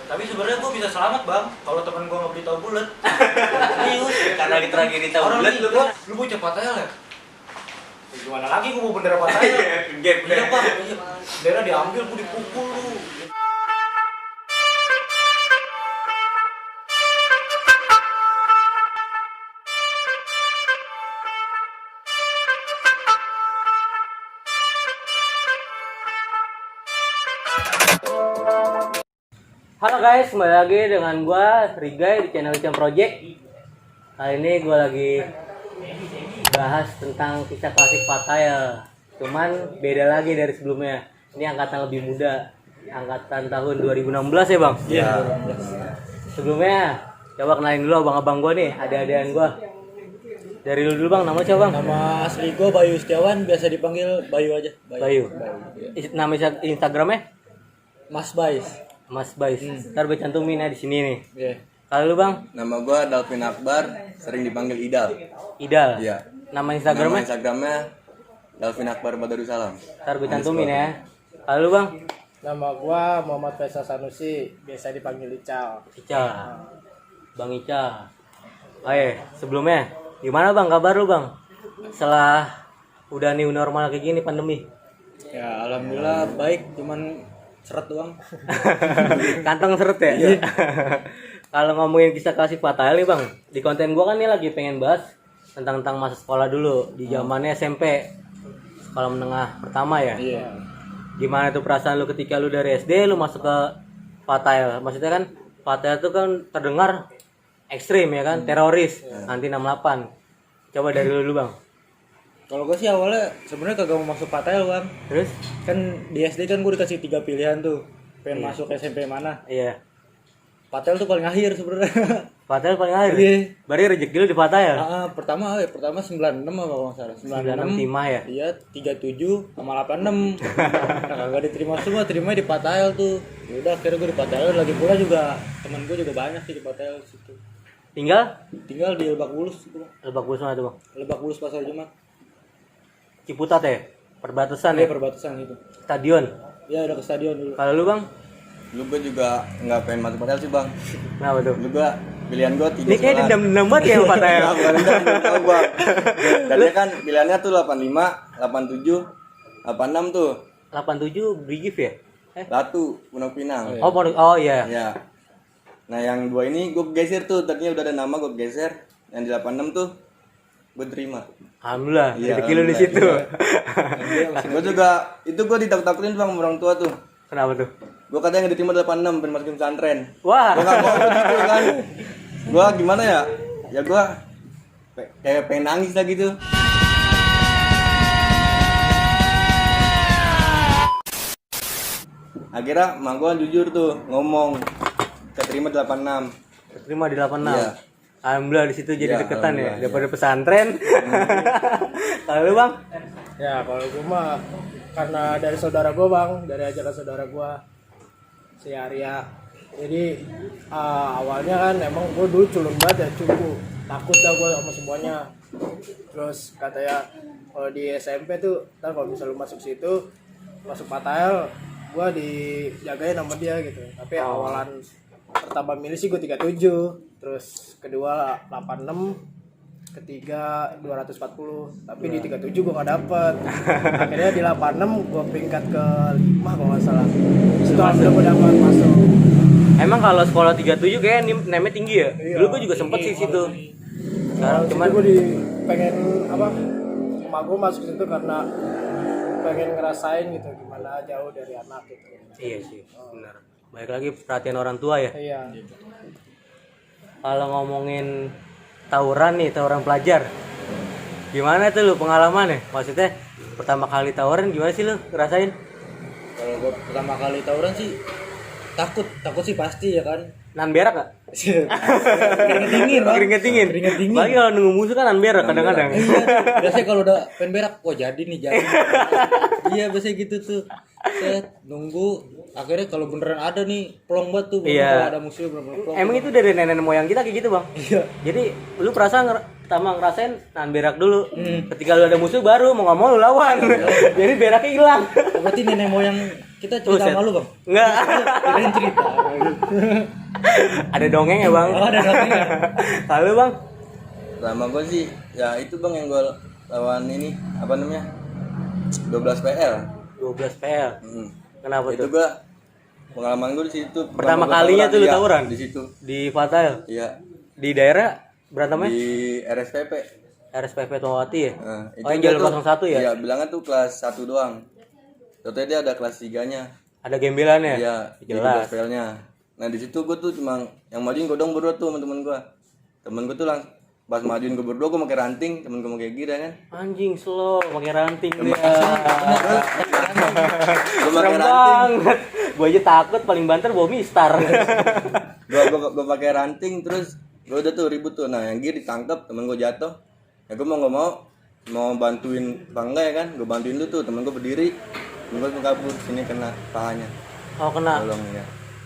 Tapi sebenarnya gue bisa selamat bang, kalau temen gue nggak beli tahu bulat. Serius? Karena lagi terakhir di tahu Orang bulat lu kan. lu bocah patahel ya? Gimana lagi gue mau bendera patahel? Gap. Iya bang, bendera diambil gue dipukul lu. Halo guys, kembali lagi dengan gua Rigai di channel Icam Project. Kali ini gua lagi bahas tentang kisah klasik Patahel. Cuman beda lagi dari sebelumnya. Ini angkatan lebih muda, angkatan tahun 2016 ya bang? Iya. Sebelumnya coba kenalin dulu abang-abang gua nih, adik-adikan gua. Dari dulu bang, nama siapa bang? Nama asli gue Bayu Setiawan, biasa dipanggil Bayu aja. Bayu. Iya. Nama Instagramnya? Mas Bais. Mas Bais. Ntar gue cantumin ya di sini nih. Iya. Kalau lu bang? Nama gua Dalvin Akbar, sering dipanggil Idal. Idal. Iya. Nama Nama Instagramnya? Instagramnya Dalvin Akbar Badarussalam. Ntar gue cantumin ya. Kalau lu bang? Nama gua Muhammad Faisal Sanusi, biasa dipanggil Ical. Ica. Bang Ica. Sebelumnya gimana bang kabar lu bang? Setelah udah new normal kayak gini pandemi. Ya, alhamdulillah baik, cuman seret doang. Kantong seret ya? Iya. Kalau ngomongin kisah klasik Patahel nih bang, di konten gua kan nih lagi pengen bahas tentang masa sekolah dulu di zamannya SMP, sekolah menengah pertama ya. Iya. Gimana tuh perasaan lu ketika lu dari SD lu masuk ke Patahel? Maksudnya kan Patahel tuh kan terdengar ekstrim ya kan, teroris, anti 68. Coba dari lu dulu bang. Kalau gue sih awalnya sebenarnya kagak mau masuk Patahel, Bang. Terus? Kan di SD kan gue dikasih 3 pilihan tuh. Pengen masuk SMP mana? Iya. Patahel tuh paling akhir sebenarnya. Patahel paling akhir. Iya. Berarti rezeki lu di Patahel. Pertama 96 apa kalau nggak salah. 96 timah ya? Iya, 37 sama 86. Nah, kagak diterima semua, terima di Patahel tuh. Ya udah akhirnya gue di Patahel, lagi pula juga teman gue juga banyak sih di Patahel situ. Tinggal Tinggal di Lebak Bulus itu, Bang. Lebak Bulus mana tuh bang? Lebak Bulus Pasar Jumat. Ciputat ya? Perbatasan Iya, ya? perbatasan itu. Stadion. Ya udah ke stadion dulu. Kalau lu bang? Lu gua juga nggak pengen masuk Patahel sih bang. Kenapa tuh? Lu gua pilihan gua tiga Ini kayak sekolah. dendam-dendam banget ya sama Patahel. Nggak, bukan dendam, tahu gua. Tadinya kan pilihannya tuh 85, 87, 86 tuh. 87 Brigif ya? Latu, Pondok Pinang. Oh iya. Ya. Nah yang dua ini gua geser tuh, tadinya udah ada nama gua geser. Yang di 86 tuh gua terima. Alhamdulillah, Iya, rezeki lu di situ. Gua juga itu gua ditakut-takutin bang sama orang tua tuh. Kenapa tuh? Gua katanya nggak diterima 86 pengen masukin pesantren. Wah. Gua nggak mau gitu kan. Gua gimana ya? Ya gua kayak pengen nangis lah gitu. Akhirnya mak gua jujur tuh ngomong keterima 86. Terima di 86. Iya. Alhamdulillah di situ jadi Iya, deketan ya alhamdulillah, daripada pesantren. Kalau lu bang? Ya kalau gue mah karena dari saudara gue, Bang, dari ajakan saudara gue si Arya. Jadi awalnya kan emang gue dulu culun banget ya, cukup takut dah gue sama semuanya. Terus katanya kalau di SMP tuh ntar kalau bisa lu masuk situ, masuk Patahel, gue dijagain sama dia gitu. Tapi awalan pertama milih sih gue 37, terus kedua 86, ketiga 240, tapi di 37 gue gak dapet. Akhirnya di 86 gue peringkat ke 5 kalau gak salah. Itu alhamdulillah gue dapat masuk. Emang kalau sekolah 37 kayak namanya tinggi ya? Iya, Dulu gue juga sempet sih situ. Sekarang cuman gue pengen apa? Emak gue masuk situ karena pengen ngerasain gitu gimana jauh dari anak gitu. iya sih, benar. Baik lagi perhatian orang tua ya. Iya. Kalau ngomongin tawuran nih, tawuran pelajar. Gimana tuh lu pengalamannya? Maksudnya pertama kali tawuran gimana sih lu ngerasain? Kalau gue pertama kali tawuran sih takut sih pasti ya kan. Nan berak gak? Keringet dingin, Bang. Keringet dingin. Keringet dingin. Lagi kalau nunggu musuh kan nan berak kadang-kadang. Iya, biasanya kalau udah pengen berak, wah jadi nih jadi. Iya biasanya gitu tuh. Set, nunggu. Akhirnya kalau beneran ada nih plong banget tuh. Iya. Kalau ada musuh bener-bener plong. Emang itu dari nenek moyang kita kayak gitu bang. Iya. Jadi lu pertama ngerasain nahan berak dulu. Ketika lu ada musuh baru mau nggak mau lu lawan. Jadi beraknya hilang. Berarti nenek moyang Kita cerita Buset. sama lu, Bang. Enggak. Kirain cerita. Ada dongeng ya, Bang? Oh, ada dongeng. Lalu, Bang? Sama gue sih ya itu bang yang gue lawan ini apa namanya 12 PL. 12 PL. Kenapa Itu tuh? gue pengalaman gue di situ. Pertama gua kalinya tuh lu iya, tawuran? di situ. Di Fatail. Iya Di daerah berantemnya? di RSPP. RSPP Tumawati ya? Nah, Oh, yang dia jalur tuh- 01 ya? Iya bilangnya tuh kelas 1 doang. Ternyata dia ada kelas 3-nya. Ada gembelannya? Iya, di Jelas. 12 PL-nya. Nah di situ gue tuh cuma yang majuin gue dong berdua tuh sama temen gue. Temen gue tuh langsung pas majuin gue berdua gue pakai ranting, temen gue pakai gira kan. Anjing slow, pakai ranting dia. Gue pakai Serem ranting. banget. Gue aja takut paling banter bawa mistar. Gue pakai ranting terus gue udah tuh ribut tuh. Nah yang gir ditangkap temen gue jatuh. Ya gue mau nggak mau bantuin bangga ya kan. Gue bantuin lu tuh temen gue berdiri. Temen gue kabur sini kena pahanya. Oh kena. Tolong ya.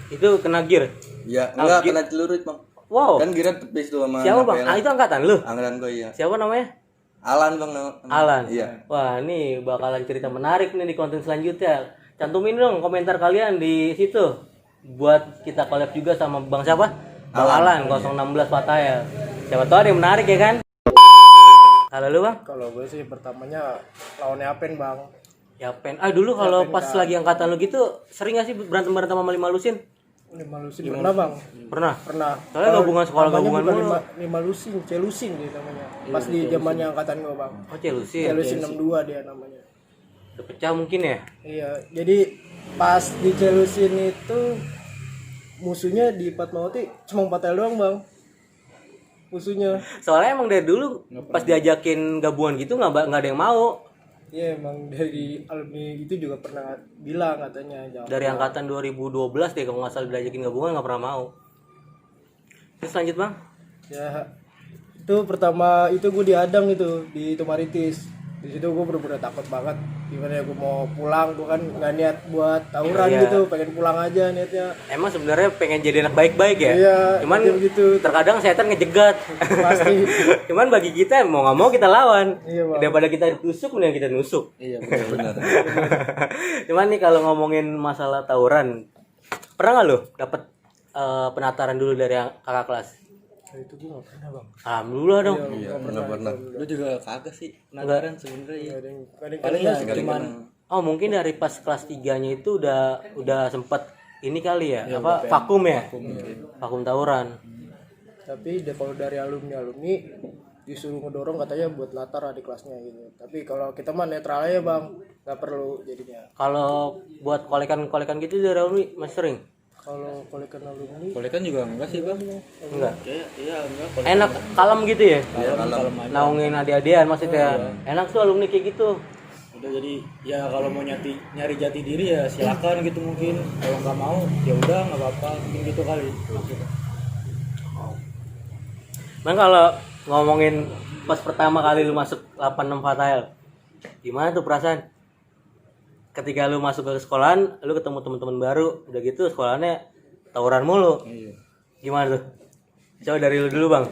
Itu kena gear. Ya enggak kena celurit bang. Wow. Kan gira tepis tuh sama. Siapa bang? Napel. Ah itu angkatan lu? Angkatan gue iya. Siapa namanya? Alan bang nama. Alan. Iya. Wah ini bakalan cerita menarik nih di konten selanjutnya. Cantumin dong komentar kalian di situ. Buat kita collab juga sama bang siapa? Bang Alan 016 Fataya. Siapa tahu ada yang menarik ya kan? Kalau lu bang? Kalau gue sih pertamanya lawannya Apen bang. Ya pen. Ah dulu kalau pas lagi angkatan lu gitu sering gak sih berantem sama Lima Lusin? Lima Lusin pernah bang. Pernah. Pernah. Soalnya gabungan sekolah Namanya gabungan bukan mulu. Lima Lusin, Celusin dia namanya. Pas di zamannya angkatan gue bang. Oh Celusin. Celusin 62 dia namanya. Udah pecah mungkin ya? Iya, jadi pas di Celusin itu musuhnya di Fatmawati cuma Patel doang bang. Musuhnya. Soalnya emang dari dulu pas diajakin gabungan gitu nggak ada yang mau. Iya emang dari alumni itu juga pernah bilang katanya jangan. Dari angkatan 2012 deh kalau nggak salah diajakin gabungan nggak pernah mau. Terus lanjut bang? Ya itu pertama itu gue diadang itu di Tumaritis. Di situ gue bener-bener takut banget. Gimana ya gue mau pulang, gue kan nggak niat buat tawuran Iya. gitu, pengen pulang aja niatnya. Emang sebenarnya pengen jadi anak baik-baik ya? Iya, Cuman dia begitu. terkadang setan ngejegat. Pasti. Cuman bagi kita mau nggak mau kita lawan. Iya, Bang. Daripada kita ditusuk mending kita nusuk. Iya benar. Cuman nih kalau ngomongin masalah tawuran, pernah nggak lo dapet penataran dulu dari kakak kelas? Itu gue nggak pernah bang. Alhamdulillah dong. Iya pernah. Lu juga kagak sih penataran sebenarnya. Gak ada yang Paling kena. ya cuman Oh mungkin dari pas kelas 3-nya itu udah sempet ini kali ya, apa vakum ya? Vakum tawuran. Tapi kalau dari alumni disuruh ngedorong katanya buat latar adik kelasnya gitu. Tapi kalau kita mah netral aja bang, nggak perlu jadinya. Kalau buat kolekan gitu dari alumni masih sering? Kalau kolekan alumni kolekan juga enggak sih, Bang. Enggak. Kayak iya enggak Enak kalem gitu ya? kalem aja. Naungin adik-adian maksudnya. Enak tuh alumni kayak gitu. Udah jadi ya kalau mau nyari jati diri ya silakan gitu mungkin. Kalau nggak mau ya udah nggak apa-apa mungkin gitu kali maksudnya. Bang kalau ngomongin pas pertama kali lu masuk 86 Fatail, gimana tuh perasaan? Ketika lu masuk ke sekolahan, lu ketemu teman-teman baru, udah gitu sekolahannya tawuran mulu. Iya. Gimana tuh? Coba dari lu dulu bang.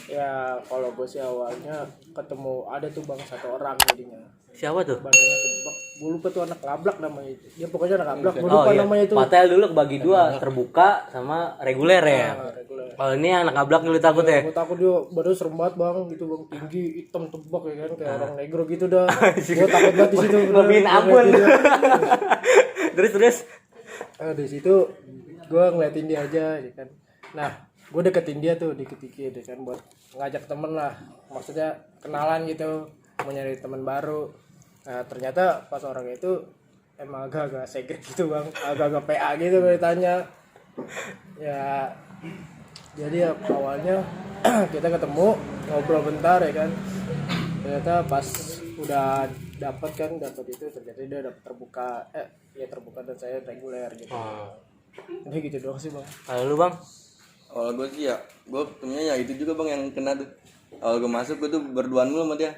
ya kalau gue sih awalnya ketemu ada tuh bang satu orang jadinya. Siapa tuh? Badannya tebak. Gue lupa tuh anak gablak namanya itu. Dia pokoknya anak gablak. Gue Oh lupa iya, namanya itu. Fatail dulu kebagi dua, terbuka sama reguler ya. Nah, reguler. Kalau ini anak gablak dulu takut ya? Gue takut dia badannya serem banget bang, gitu bang, tinggi, hitam, tebak ya kan, kayak orang negro gitu dah. Gue takut banget di situ. Ngomongin ampun. Terus. Di situ gue ngeliatin dia aja, ya kan. Nah, gue deketin dia tuh dikit-dikit, ya kan, buat ngajak temen lah. Maksudnya kenalan gitu, mau nyari temen baru. Nah, ternyata pas orang itu emang agak-agak segret gitu bang, agak-agak PA gitu gue ditanya. Ya, jadi ya, awalnya kita ketemu ngobrol bentar ya kan. Ternyata pas udah dapat itu ternyata dia dapat terbuka, terbuka dan saya reguler gitu. Ini gitu doang sih bang. Kalau lu bang? Kalau gue sih ya, gue ketemunya ya itu juga bang yang kena tuh. Kalau gue masuk gue tuh berduaan mulu sama dia,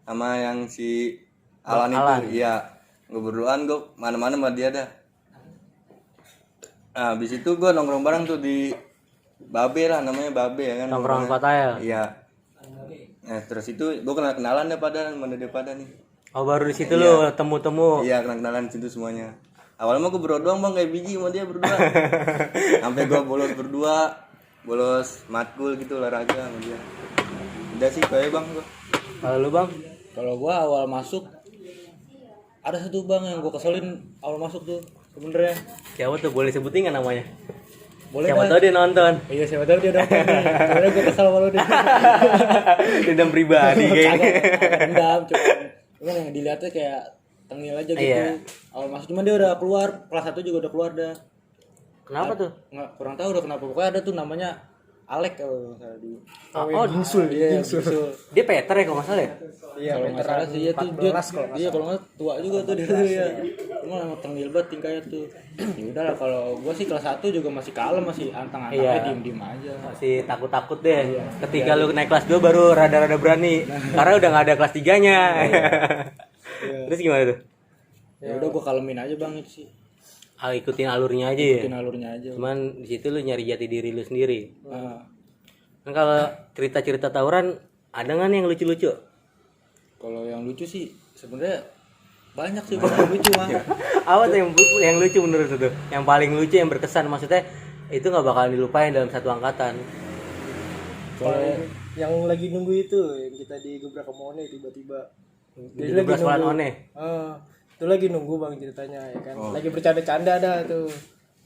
sama yang si Alan itu. Iya, gue berduaan, gue mana-mana sama dia dah. Nah, habis itu gue nongkrong bareng tuh di Babe lah, namanya Babe ya kan. Nongkrong Fatail. Iya. Nah terus itu gue kenalan deh pada mana dia pada nih. Oh baru di situ lu temu-temu. Iya kenalan situ semuanya. Awalnya mah gue berdua doang bang, kayak biji sama dia berdua. Sampai gue bolos matkul gitu olahraga sama dia. Udah sih kayak bang gue. Kalau lu bang? Kalau gua awal masuk ada satu bang yang gua keselin awal masuk tuh sebenarnya. Siapa tuh, boleh sebutin nggak namanya? Boleh Siapa dah. tahu dia nonton. Iya siapa tahu dia nonton nih. Sebenarnya gua kesel sama lu deh. Dendam pribadi kayaknya. Dendam cuman yang dilihatnya kayak tengil aja gitu. Iya. Awal masuk cuman dia udah keluar, kelas 1 juga udah keluar dah. Kenapa tuh? Nggak kurang tahu udah kenapa. Pokoknya ada tuh namanya Alek kalau nggak salah di. Oh, Gingsul, Iya, Gingsul. Gingsul. dia Peter ya kalau nggak salah ya? Iya, Kalau nggak salah sih ya tuh dia, dia kalau nggak tua juga tuh dia tuh ya. Cuma emang tengil banget tingkahnya tuh. Ya udah lah kalau gua sih kelas 1 juga masih kalem, masih antang-antangnya Iya. diem-diem aja. Masih takut-takut deh. Ketika lu naik kelas 2 baru rada-rada berani. Karena udah nggak ada kelas 3-nya. Terus gimana tuh? Ya udah gua kalemin aja bang itu sih. Ikutin alurnya aja ya. Ikutin alurnya aja. Cuman di situ lu nyari jati diri lu sendiri. Nah, Kan kalau cerita-cerita tawuran ada nggak nih yang lucu-lucu? kalau yang lucu sih sebenarnya banyak sih bang yang lucu mah. Apa tuh yang lucu menurut lu tuh? Yang paling lucu yang berkesan, maksudnya itu nggak bakalan dilupain dalam satu angkatan. Kalau yang lagi nunggu itu yang kita digebrak sama One tiba-tiba. Di 12 bulan one. Itu lagi nunggu bang ceritanya ya kan. Lagi bercanda-canda dah tuh.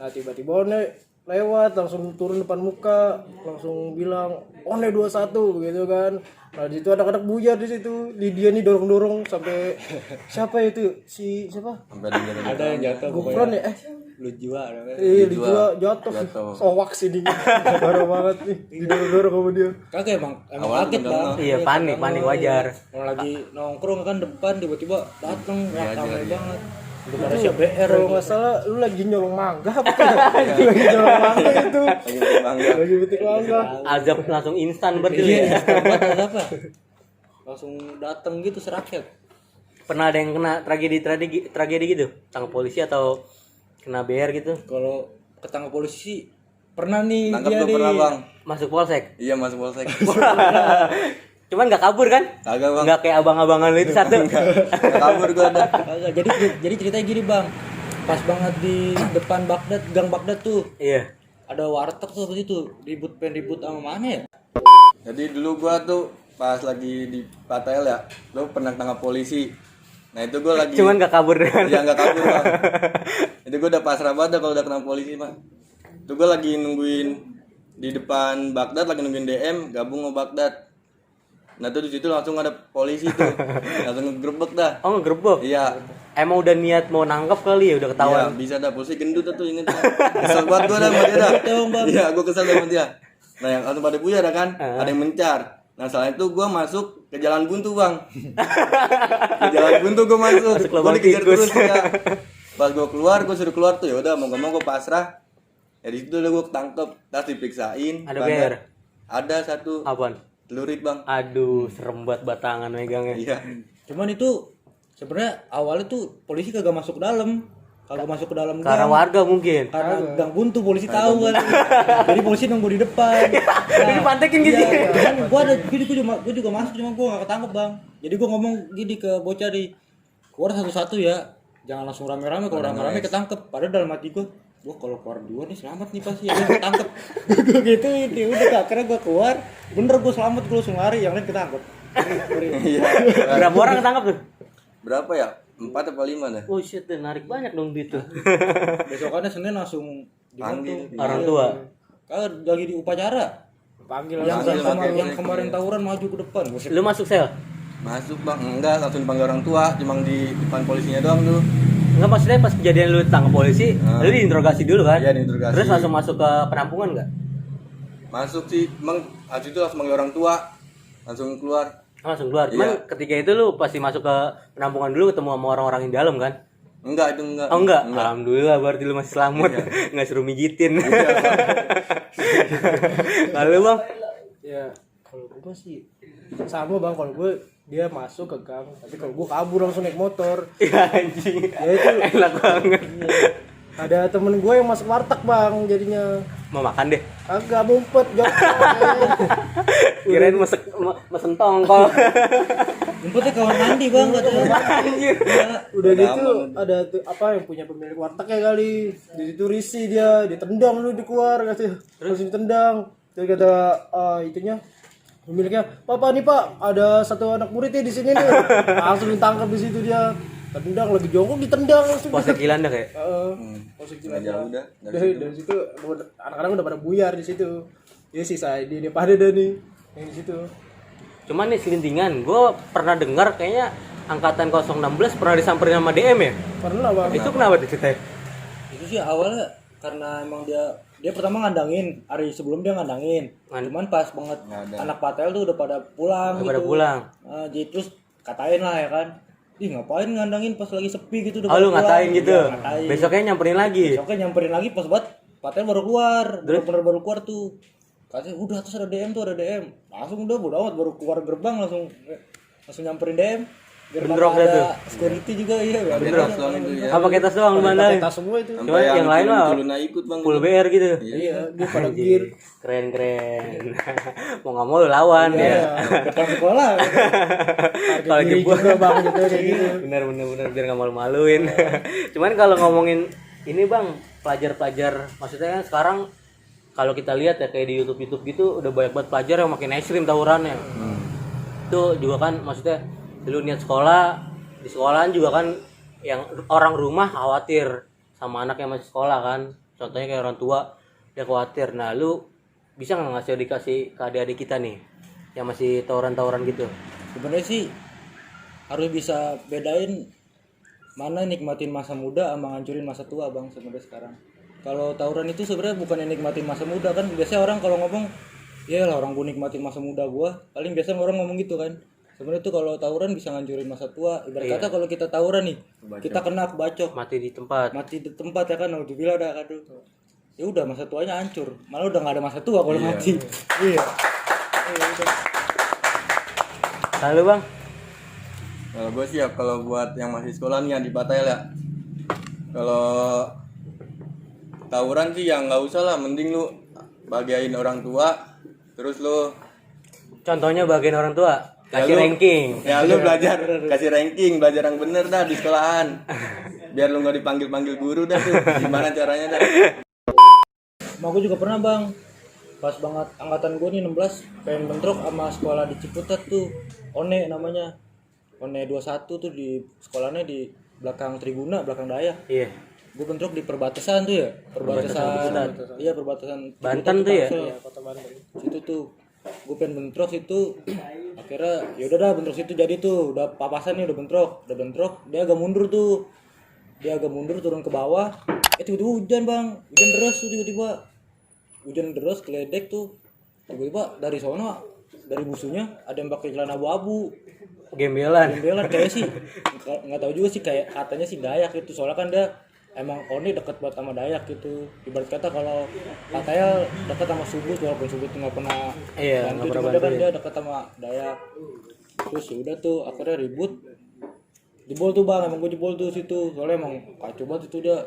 Nah tiba-tiba One lewat langsung turun depan muka langsung bilang One 21 begitu kan. Nah di situ anak-anak bujar di situ. Dia nih dorong-dorong sampai siapa itu? Siapa? Sampai dia ada yang jatuh Gufron ya? lu jiwa namanya. Dijual jatuh. Sowak sih dia. Parah banget nih. Didorong-dorong sama dia. Kagak emang Awalnya kaget tegang, bang. Iya, panik wajar. Orang lagi nongkrong kan depan tiba-tiba dateng ramai banget. Udah pada siap BR. Kalau nggak salah lu lagi nyolong mangga apa tuh? Lagi nyolong mangga itu. lagi bangga. Lagi petik mangga. Azab langsung instan berarti. Iya, ada apa? Langsung dateng gitu serakyat. Pernah ada yang kena tragedi gitu? Tangkap polisi atau kena BR gitu? Kalau ketangkap polisi sih pernah nih Tangkap dia gue pernah bang. Masuk polsek. Iya masuk polsek. Cuman nggak kabur kan? Kagak bang. Nggak kayak abang-abangan lu itu satu. Nggak kabur gue ada. Kagak. Jadi ceritanya gini bang, pas banget di depan Baghdad, gang Baghdad tuh Iya. ada warteg tuh habis itu ribut sama mana ya? Jadi dulu gua tuh pas lagi di Patael ya, lo pernah tangkap polisi. Nah itu gua lagi. Cuman nggak kabur dengan. Ya nggak kabur bang. Itu gua udah pasrah banget dah kalau udah kena polisi mah. Itu gua lagi nungguin di depan Baghdad, lagi nungguin DM gabung sama Baghdad. Nah tuh di situ langsung ada polisi tuh, langsung ngegerebek dah. Oh, ngegerebek. Iya. Emang udah niat mau nangkep kali ya, udah Iya ketahuan. bisa dah, polisi gendut tuh inget dah. Kesel banget gua dah sama dia dah. Iya gua kesel sama dia. Nah yang langsung pada buyar ya kan, ada yang mencar. Nah salah itu gua masuk ke jalan buntu bang. Ke jalan buntu gua masuk. Masuk Gua lubang dikejar tikus. terus ya. Pas gua keluar, gua suruh keluar tuh ya udah mau gak mau gua pasrah. Ya di situ udah gua ketangkep, tas diperiksain. Ada bandar. BR? Ada satu. Apaan? Celurit bang. Aduh, serem banget batangan megangnya. Iya. Cuman itu sebenarnya awalnya tuh polisi kagak masuk ke dalam, kagak masuk ke dalam Karena gang. warga mungkin. Karena gang buntu polisi tahu kan. Jadi polisi nunggu di depan. Jadi pantekin gitu. Iya, kan gua ada gini gua juga masuk cuma gua enggak ketangkep, Bang. Jadi gua ngomong gini ke bocah di keluar satu-satu ya. Jangan langsung rame-rame, kalau rame-rame ketangkep. Padahal dalam hati gua kalau keluar duluan nih selamat nih pasti ya ketangkep. Gua gitu itu udah akhirnya gua keluar, bener gua selamat gua langsung lari, yang lain ketangkep. Iya. Berapa orang ketangkap tuh? Berapa ya? 4 apa 5 dah? Oh shit, narik banyak dong duit tuh. Besokannya Senin langsung Panggil. dibantu. Orang tua. Kalau lagi di upacara. Panggil Yang Panggil, yang kemarin tawuran maju ke depan. Buset. Lu masuk sel? Masuk bang, enggak langsung dipanggil orang tua, cuma di depan polisinya doang tuh. Enggak, maksudnya pas kejadian lu tangkap polisi, lu diinterogasi dulu kan? Iya, diinterogasi. Terus langsung masuk ke penampungan enggak? Masuk sih, emang habis itu langsung manggil orang tua, langsung keluar. Langsung keluar. Cuman Iya. ketika itu lu pasti masuk ke penampungan dulu ketemu sama orang-orang yang di dalam kan? Enggak itu enggak. Oh enggak? Alhamdulillah berarti lu masih selamat. Enggak suruh mijitin. Lalu Bang? ya kalau gue sih sama bang, kalau gue dia masuk ke gang, tapi kalau gue kabur langsung naik motor. Ya anjing. Ya itu Enak banget. Ada temen gue yang masuk warteg bang, jadinya Mau makan deh. agak mumpet jok. Kirain mesen tongkol. Ngumpetnya kamar mandi bang katanya. Anjir. Udah gitu ada tuh apa yang punya pemilik wartegnya kali, di situ risih dia ditendang lu di keluar katanya, terus ditendang. Terus kata itunya pemiliknya, "Papa nih Pak, ada satu anak muridnya di sini nih." Langsung ditangkap di situ dia. Tendang lagi jongkok ditendang langsung. Pose Cilandak ya? Posisi Nggak jauh dah dari situ anak-anak udah pada buyar di situ. Ya sih saya dia pada dah nih yang di situ. Cuman nih selintingan, gue pernah dengar kayaknya angkatan 016 pernah disamperin sama DM ya? Pernah bang. Itu kenapa ceritanya? Itu sih awalnya karena emang dia pertama ngandangin, hari sebelum dia ngandangin. Cuman pas banget anak patel tuh udah pada pulang Pada pulang. Jadi terus katain lah ya kan. Ih ngapain ngandangin pas lagi sepi gitu udah Oh, lu pada ngatain pulang. gitu. Iya, ngatain. Besoknya nyamperin lagi. Besoknya nyamperin lagi pas banget patel baru keluar. Bener-bener baru keluar tuh. Katanya udah atas ada DM tuh ada DM. Langsung udah bodo amat baru keluar gerbang langsung nyamperin DM. Biar Bentrok mana dah tuh. ada security juga iya. biar Bener ada- doang itu ya. Apa pakai tas doang lu mandangin? Tas semua itu. Cuma yang lain mah culun ikut bang. full BR gitu. Iya, dia pada gear. Keren. Mau nggak mau lu lawan ya. Depan sekolah. Kalau Diri jebol juga bang gitu kayak gitu. bener biar nggak malu-maluin. Cuman kalau ngomongin ini bang, pelajar maksudnya kan sekarang kalau kita lihat ya kayak di YouTube gitu udah banyak banget pelajar yang makin ekstrim tawurannya. Itu juga kan maksudnya dulu niat sekolah, di sekolahan juga kan yang orang rumah khawatir sama anak yang masih sekolah kan. Contohnya kayak orang tua dia khawatir. Nah lu bisa nggak ngasih edukasi ke adik-adik kita nih yang masih tawuran-tawuran gitu? Sebenarnya sih harus bisa bedain mana nikmatin masa muda sama ngancurin masa tua bang sebenarnya sekarang. Kalau tawuran itu sebenarnya bukan nikmatin masa muda kan. Biasanya orang kalau ngomong, ya lah orang gue nikmatin masa muda gue. Paling biasa orang ngomong gitu kan. Sebenarnya tuh kalau tawuran bisa ngancurin masa tua. Ibarat kata kalau kita tawuran nih, kita kena kebacok, Mati di tempat. mati di tempat ya kan. Alhamdulillah dah aduh. Ya udah masa tuanya hancur. Malah udah nggak ada masa tua kalau mati. Iya. Lalu bang, Kalau gue sih ya kalau buat yang masih sekolah nih yang di Patel ya. Kalau tawuran sih ya nggak usah lah, mending lu bagain orang tua, terus lu contohnya bagian orang tua Ya kasih lu- ranking. ya lu belajar kasih ranking, belajar yang bener dah di sekolahan. Biar lu nggak dipanggil guru dah tuh. Gimana caranya dah? Mau gue juga pernah bang, pas banget angkatan gue nih 16 pengen bentrok sama sekolah di Ciputat tuh, One namanya, One 21 tuh di sekolahnya di belakang Triguna, belakang Dayak. Iya. Gue bentrok di perbatasan tuh ya, perbatasan, iya perbatasan Banten tuh ya? Iya, Kota Banten. Situ tuh, gue pengen bentrok situ, akhirnya yaudah dah bentrok situ jadi tuh, udah papasan nih udah bentrok, dia agak mundur tuh, turun ke bawah, tiba-tiba hujan bang, hujan deras tuh hujan deras keledek tuh, tiba-tiba dari sono dari musuhnya ada yang pakai celana abu-abu, Gembelan. Gembelan kayak sih nggak tahu juga sih, kayak katanya sih Dayak itu, soalnya kan dia emang Oni deket banget sama Dayak gitu. Ibarat kata kalau katanya deket sama Subut, walaupun Subut nggak pernah Iya, bantu, nggak pernah cuma dia kan bantuin. dia deket sama Dayak. Terus ya udah tuh akhirnya ribut, jebol tuh bang, emang gue jebol tuh situ, soalnya emang kacau banget itu dia,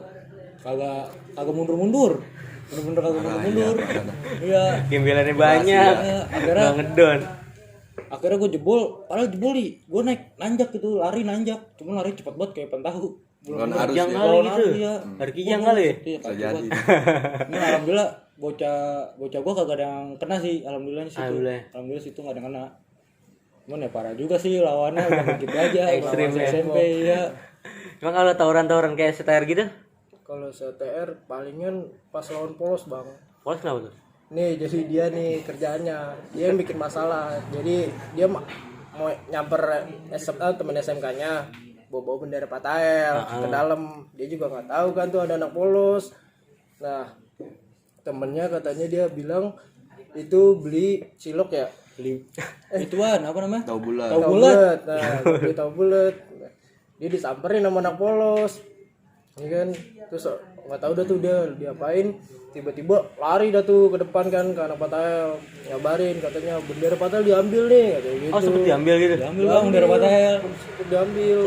kagak mundur-mundur, bener-bener kagak mundur-mundur. Iya. Gembelannya banyak. Iya, akhirnya Nggak ngedon. akhirnya gue jebol, padahal jebol nih gue naik nanjak gitu, lari nanjak, cuma lari cepet banget kayak pentahu. Bukan harus Kijang ya. kali gitu. Iya. Hari kijang kali ya? Iya, Bisa kacau jadi. banget. Ini alhamdulillah bocah gue kagak ada yang kena sih, alhamdulillah di situ. Alhamdulillah. Situ nggak ada yang kena. Cuman ya parah juga sih lawannya, udah begitu aja. Ekstrim Masih ya. SMP ya. Cuma kalau tawuran-tawuran kayak STR gitu, Kalau CTR palingan pas lawan polos bang. polos kenapa tuh? Nih jadi dia nih kerjaannya, dia yang bikin masalah. Jadi dia mau nyamper temen SMK-nya, bawa bendera Patael ke dalam. Dia juga nggak tahu kan tuh ada anak polos. Nah temennya katanya dia bilang itu beli cilok ya, Beli ituan apa namanya? Tahu bulan. Tahu bulat. Nah beli tahu bulat. Dia disamperin sama anak polos, ini kan. Terus nggak tahu dah tuh dia diapain, tiba-tiba lari dah tuh ke depan kan ke anak Patael, ngabarin katanya bendera Patael diambil nih, katanya gitu. Oh, sempet diambil gitu. Ambil bang dari Patel. Diambil.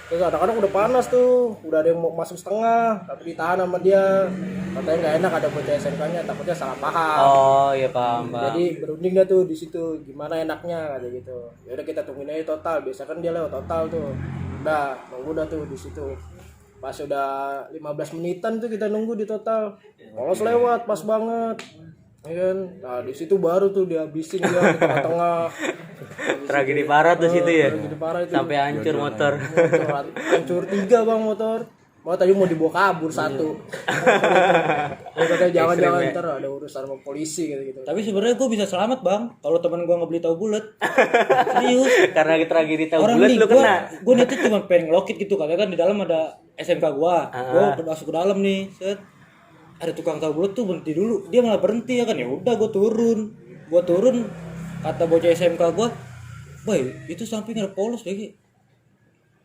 Terus kadang-kadang udah panas tuh, udah ada yang mau masuk setengah, tapi ditahan sama dia. Katanya nggak enak ada bocah SMK-nya, takutnya salah paham. Oh iya paham. Jadi berunding dah tuh di situ, gimana enaknya kata gitu. Ya udah kita tungguin aja total, biasa kan dia lewat total tuh. Udah, nunggu dah tuh di situ. Pas udah 15 menitan tuh kita nunggu di total. Polos lewat pas banget. Ya kan? Nah, di situ baru tuh dihabisin dia di tengah-tengah. Tragedi parah tuh situ ya. Tragedi parah itu. Sampai hancur motor. Hancur 3 bang motor. Tadi mau dibawa kabur 1. Katanya jangan-jangan ntar ada urusan sama polisi gitu. Tapi sebenarnya gue bisa selamat bang kalau teman gue nggak beli tahu bulat. Serius. Karena tragedi tahu Orang bulat nih lu kena. gue niatnya cuma pengen ngelokit gitu katanya kan di dalam ada SMK gue masuk ke dalam nih set ada tukang tahu bulat tuh berhenti dulu dia malah berhenti ya kan ya udah gue turun kata bocah SMK gue boy itu samping ada polos deh Ki."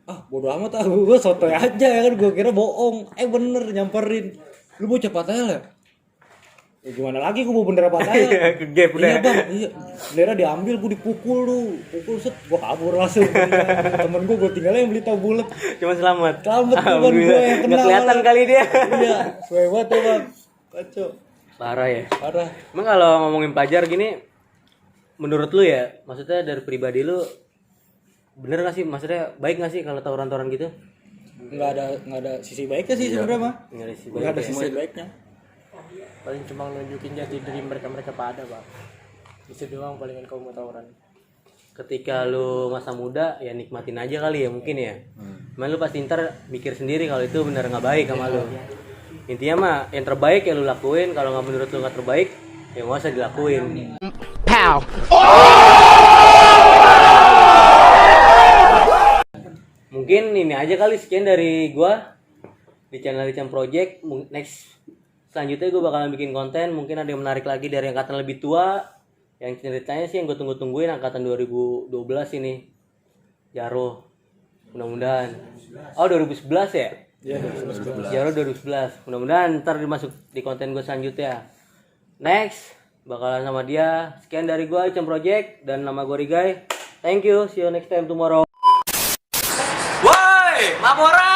Ah bodo amat gue sotoy aja ya kan gue kira bohong bener nyamperin lu mau cepat aja ya gimana lagi gue mau bendera patah Ke gap iya udah. bang iya bendera diambil gue dipukul set gue kabur langsung temen gue tinggalnya yang beli tahu bulat Cuma selamat. temen gue yang Nggak kena kelihatan malah. kali dia. Iya sesuai banget ya bang kacau Parah ya. parah Emang kalau ngomongin pajar gini, menurut lu ya, maksudnya dari pribadi lu, bener gak sih? Maksudnya baik gak sih kalau tawuran-tawuran gitu? nggak ada sisi baiknya sih sebenarnya mah Nggak ada sih nggak ada baik ya. sisi baiknya Paling cuma nunjukin jati diri mereka pada bang. Itu doang palingan kaum mau tawuran. Ketika lu masa muda, ya nikmatin aja kali ya mungkin ya. Cuman lu pasti ntar mikir sendiri kalau itu bener nggak baik sama lu. Intinya mah yang terbaik ya lu lakuin. Kalau nggak menurut lu nggak terbaik, ya nggak usah dilakuin. Mungkin ini aja kali sekian dari gua di channel Richam Project. Next selanjutnya gue bakalan bikin konten, mungkin ada yang menarik lagi dari angkatan lebih tua. Yang ceritanya sih yang gue tunggu-tungguin angkatan 2012 ini. Jaro. Mudah-mudahan. Oh 2011 ya? Iya 2011 Jaro 2011. Mudah-mudahan ntar dimasuk di konten gue selanjutnya. Next bakalan sama dia. Sekian dari gue Richam Project dan nama gue Rigai. Thank you. See you next time tomorrow. Woi, laporan.